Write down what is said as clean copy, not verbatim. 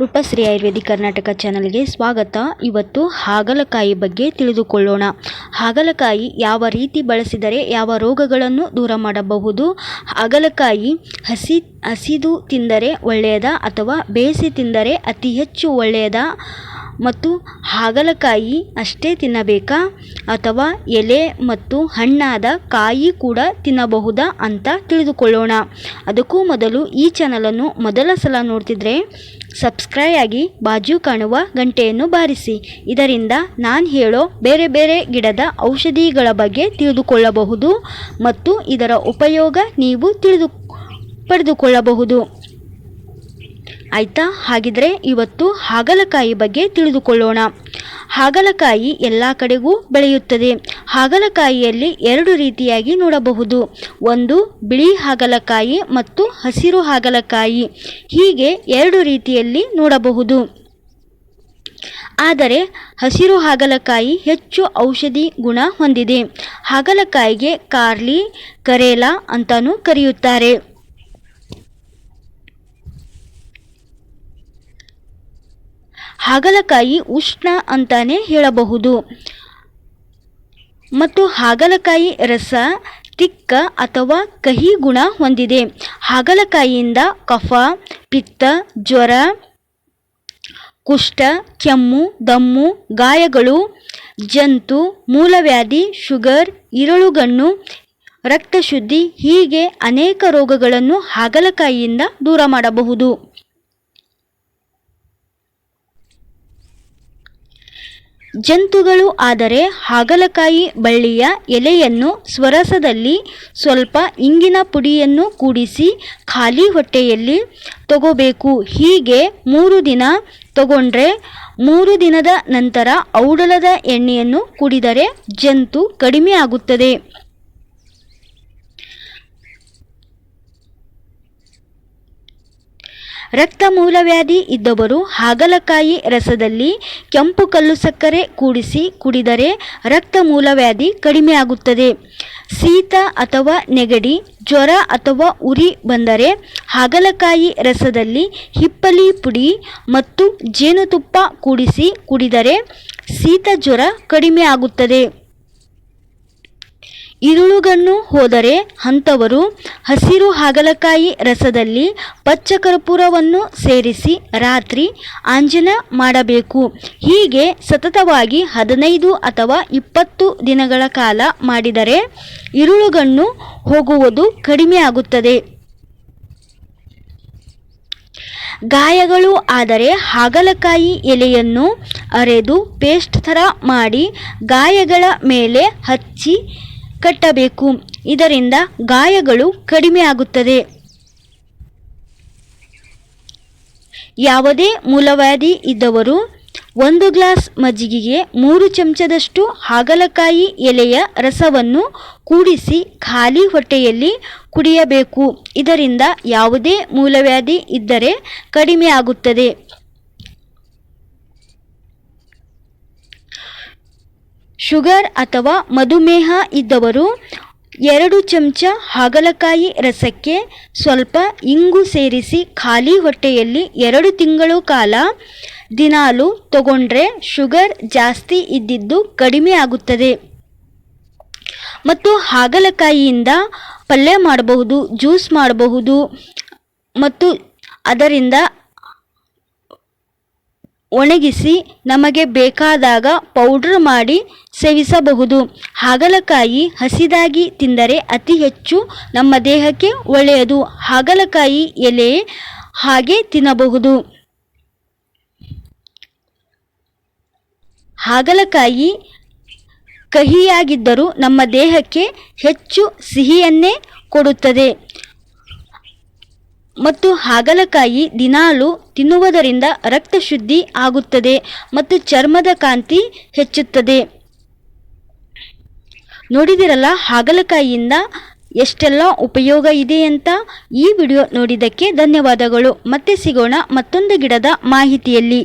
ರೂಪಶ್ರೀ ಆಯುರ್ವೇದಿಕ್ ಕರ್ನಾಟಕ ಚಾನಲ್ಗೆ ಸ್ವಾಗತ. ಇವತ್ತು ಹಾಗಲಕಾಯಿ ಬಗ್ಗೆ ತಿಳಿದುಕೊಳ್ಳೋಣ. ಹಾಗಲಕಾಯಿ ಯಾವ ರೀತಿ ಬಳಸಿದರೆ ಯಾವ ರೋಗಗಳನ್ನು ದೂರ ಮಾಡಬಹುದು? ಹಾಗಲಕಾಯಿ ಹಸಿದು ತಿಂದರೆ ಒಳ್ಳೆಯದಾ ಅಥವಾ ಬೇಯಿಸಿ ತಿಂದರೆ ಅತಿ ಹೆಚ್ಚು ಒಳ್ಳೆಯದಾ? ಮತ್ತು ಹಾಗಲಕಾಯಿ ಅಷ್ಟೇ ತಿನ್ನಬೇಕಾ ಅಥವಾ ಎಲೆ ಮತ್ತು ಹಣ್ಣಾದ ಕಾಯಿ ಕೂಡ ತಿನ್ನಬಹುದಾ ಅಂತ ತಿಳಿದುಕೊಳ್ಳೋಣ. ಅದಕ್ಕೂ ಮೊದಲು ಈ ಚಾನಲನ್ನು ಮೊದಲ ಸಲ ನೋಡ್ತಿದ್ರೆ ಸಬ್ಸ್ಕ್ರೈಬ್ ಆಗಿ ಬಾಜು ಕಾಣುವ ಗಂಟೆಯನ್ನು ಬಾರಿಸಿ. ಇದರಿಂದ ನಾನು ಹೇಳೋ ಬೇರೆ ಬೇರೆ ಗಿಡದ ಔಷಧಿಗಳ ಬಗ್ಗೆ ತಿಳಿದುಕೊಳ್ಳಬಹುದು ಮತ್ತು ಇದರ ಉಪಯೋಗ ನೀವು ಪಡೆದುಕೊಳ್ಳಬಹುದು. ಆಯ್ತಾ? ಹಾಗಿದ್ರೆ ಇವತ್ತು ಹಾಗಲಕಾಯಿ ಬಗ್ಗೆ ತಿಳಿದುಕೊಳ್ಳೋಣ. ಹಾಗಲಕಾಯಿ ಎಲ್ಲ ಕಡೆಗೂ ಬೆಳೆಯುತ್ತದೆ. ಹಾಗಲಕಾಯಿಯಲ್ಲಿ ಎರಡು ರೀತಿಯಾಗಿ ನೋಡಬಹುದು. ಒಂದು ಬಿಳಿ ಹಾಗಲಕಾಯಿ ಮತ್ತು ಹಸಿರು ಹಾಗಲಕಾಯಿ, ಹೀಗೆ ಎರಡು ರೀತಿಯಲ್ಲಿ ನೋಡಬಹುದು. ಆದರೆ ಹಸಿರು ಹಾಗಲಕಾಯಿ ಹೆಚ್ಚು ಔಷಧಿ ಗುಣ ಹೊಂದಿದೆ. ಹಾಗಲಕಾಯಿಗೆ ಕರೇಲ ಅಂತಾನೂ ಕರೆಯುತ್ತಾರೆ. ಹಾಗಲಕಾಯಿ ಉಷ್ಣ ಅಂತಾನೆ ಹೇಳಬಹುದು. ಮತ್ತು ಹಾಗಲಕಾಯಿ ರಸ ತಿಕ್ಕ ಅಥವಾ ಕಹಿ ಗುಣ ಹೊಂದಿದೆ. ಹಾಗಲಕಾಯಿಯಿಂದ ಕಫ, ಪಿತ್ತ, ಜ್ವರ, ಕುಷ್ಠ, ಕೆಮ್ಮು, ದಮ್ಮು, ಗಾಯಗಳು, ಜಂತು, ಮೂಲವ್ಯಾಧಿ, ಶುಗರ್, ಇರಳುಗಣ್ಣು, ರಕ್ತಶುದ್ಧಿ ಹೀಗೆ ಅನೇಕ ರೋಗಗಳನ್ನು ಹಾಗಲಕಾಯಿಯಿಂದ ದೂರ ಮಾಡಬಹುದು. ಜಂತುಗಳು ಆದರೆ ಹಾಗಲಕಾಯಿ ಬಳ್ಳಿಯ ಎಲೆಯನ್ನು ಸ್ವರಸದಲ್ಲಿ ಸ್ವಲ್ಪ ಇಂಗಿನ ಪುಡಿಯನ್ನು ಕೂಡಿಸಿ ಖಾಲಿ ಹೊಟ್ಟೆಯಲ್ಲಿ ತಗೋಬೇಕು. ಹೀಗೆ 3 ದಿನ ತಗೊಂಡ್ರೆ 3 ದಿನದ ನಂತರ ಔಡಲದ ಎಣ್ಣೆಯನ್ನು ಕುಡಿದರೆ ಜಂತು ಕಡಿಮೆ ಆಗುತ್ತದೆ. ರಕ್ತ ಮೂಲವ್ಯಾಧಿ ಇದ್ದವರು ಹಾಗಲಕಾಯಿ ರಸದಲ್ಲಿ ಕೆಂಪು ಕಲ್ಲು ಸಕ್ಕರೆ ಕೂಡಿಸಿ ಕುಡಿದರೆ ರಕ್ತ ಮೂಲವ್ಯಾಧಿ ಕಡಿಮೆ ಆಗುತ್ತದೆ. ಶೀತ ಅಥವಾ ನೆಗಡಿ, ಜ್ವರ ಅಥವಾ ಉರಿ ಬಂದರೆ ಹಾಗಲಕಾಯಿ ರಸದಲ್ಲಿ ಹಿಪ್ಪಲಿ ಪುಡಿ ಮತ್ತು ಜೇನುತುಪ್ಪ ಕೂಡಿಸಿ ಕುಡಿದರೆ ಶೀತ ಜ್ವರ ಕಡಿಮೆ ಆಗುತ್ತದೆ. ಇರುಳುಗಣ್ಣು ಹೋದರೆ ಅಂಥವರು ಹಸಿರು ಹಾಗಲಕಾಯಿ ರಸದಲ್ಲಿ ಪಚ್ಚಕರ್ಪೂರವನ್ನು ಸೇರಿಸಿ ರಾತ್ರಿ ಆಂಜನ ಮಾಡಬೇಕು. ಹೀಗೆ ಸತತವಾಗಿ 15 ಅಥವಾ 20 ದಿನಗಳ ಕಾಲ ಮಾಡಿದರೆ ಇರುಳುಗಣ್ಣು ಹೋಗುವುದು ಕಡಿಮೆ ಆಗುತ್ತದೆ. ಗಾಯಗಳು ಆದರೆ ಹಾಗಲಕಾಯಿ ಎಲೆಯನ್ನು ಅರೆದು ಪೇಸ್ಟ್ ಥರ ಮಾಡಿ ಗಾಯಗಳ ಮೇಲೆ ಹಚ್ಚಿ ಕಟ್ಟಬೇಕು. ಇದರಿಂದ ಗಾಯಗಳು ಕಡಿಮೆ ಆಗುತ್ತದೆ. ಯಾವುದೇ ಮೂಲವ್ಯಾಧಿ ಇದ್ದವರು 1 ಗ್ಲಾಸ್ ಮಜ್ಜಿಗೆಗೆ 3 ಚಮಚದಷ್ಟು ಹಾಗಲಕಾಯಿ ಎಲೆಯ ರಸವನ್ನು ಕೂಡಿಸಿ ಖಾಲಿ ಹೊಟ್ಟೆಯಲ್ಲಿ ಕುಡಿಯಬೇಕು. ಇದರಿಂದ ಯಾವುದೇ ಮೂಲವ್ಯಾಧಿ ಇದ್ದರೆ ಕಡಿಮೆ ಆಗುತ್ತದೆ. ಶುಗರ್ ಅಥವಾ ಮಧುಮೇಹ ಇದ್ದವರು 2 ಚಮಚ ಹಾಗಲಕಾಯಿ ರಸಕ್ಕೆ ಸ್ವಲ್ಪ ಇಂಗು ಸೇರಿಸಿ ಖಾಲಿ ಹೊಟ್ಟೆಯಲ್ಲಿ 2 ತಿಂಗಳು ಕಾಲ ದಿನಾಲು ತಗೊಂಡ್ರೆ ಶುಗರ್ ಜಾಸ್ತಿ ಇದ್ದಿದ್ದು ಕಡಿಮೆ ಆಗುತ್ತದೆ. ಮತ್ತು ಹಾಗಲಕಾಯಿಯಿಂದ ಪಲ್ಯ ಮಾಡಬಹುದು, ಜ್ಯೂಸ್ ಮಾಡಬಹುದು ಮತ್ತು ಅದರಿಂದ ಒಣಗಿಸಿ ನಮಗೆ ಬೇಕಾದಾಗ ಪೌಡರ್ ಮಾಡಿ ಸೇವಿಸಬಹುದು. ಹಾಗಲಕಾಯಿ ಹಸಿದಾಗಿ ತಿಂದರೆ ಅತಿ ಹೆಚ್ಚು ನಮ್ಮ ದೇಹಕ್ಕೆ ಒಳ್ಳೆಯದು. ಹಾಗಲಕಾಯಿ ಎಲೆ ಹಾಗೆ ತಿನ್ನಬಹುದು. ಹಾಗಲಕಾಯಿ ಕಹಿಯಾಗಿದ್ದರೂ ನಮ್ಮ ದೇಹಕ್ಕೆ ಹೆಚ್ಚು ಸಿಹಿಯನ್ನೇ ಕೊಡುತ್ತದೆ. ಮತ್ತು ಹಾಗಲಕಾಯಿ ದಿನಾಲು ತಿನ್ನುವುದರಿಂದ ರಕ್ತ ಶುದ್ಧಿ ಆಗುತ್ತದೆ ಮತ್ತು ಚರ್ಮದ ಕಾಂತಿ ಹೆಚ್ಚುತ್ತದೆ. ನೋಡಿದಿರಲ್ಲ ಹಾಗಲಕಾಯಿಯಿಂದ ಎಷ್ಟೆಲ್ಲ ಉಪಯೋಗ ಇದೆ ಅಂತ. ಈ ವಿಡಿಯೋ ನೋಡಿದ್ದಕ್ಕೆ ಧನ್ಯವಾದಗಳು. ಮತ್ತೆ ಸಿಗೋಣ ಮತ್ತೊಂದು ಗಿಡದ ಮಾಹಿತಿಯಲ್ಲಿ.